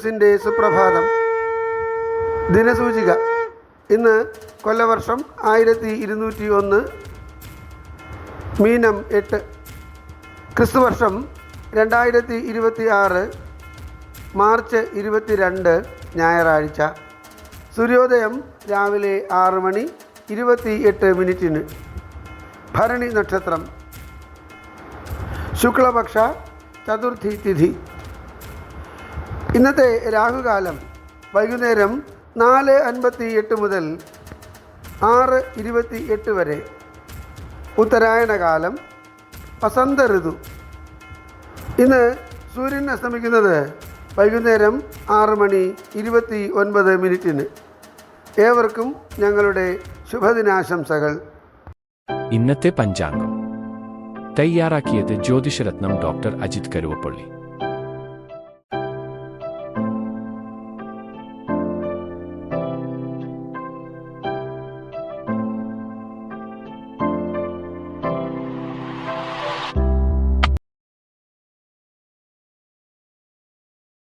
ന്യൂസിൻ്റെ സുപ്രഭാതം. ദിനസൂചിക. ഇന്ന് കൊല്ലവർഷം 1201, മീനം 8, ക്രിസ്തുവർഷം 2026, മാർച്ച് 22, ഞായറാഴ്ച. സൂര്യോദയം രാവിലെ 6:28. ഭരണി നക്ഷത്രം, ശുക്ലപക്ഷ ചതുർത്ഥി തിഥി. ഇന്നത്തെ രാഹുകാലം വൈകുന്നേരം 4:58 മുതൽ 6:28 വരെ. ഉത്തരായണകാലം, വസന്ത ഋതു. ഇന്ന് സൂര്യൻ അസ്തമിക്കുന്നത് വൈകുന്നേരം 6:29. ഏവർക്കും ഞങ്ങളുടെ ശുഭദിനാശംസകൾ. ഇന്നത്തെ പഞ്ചാംഗം തയ്യാറാക്കിയത് ജ്യോതിഷരത്നം ഡോക്ടർ അജിത് കരുവപ്പള്ളി.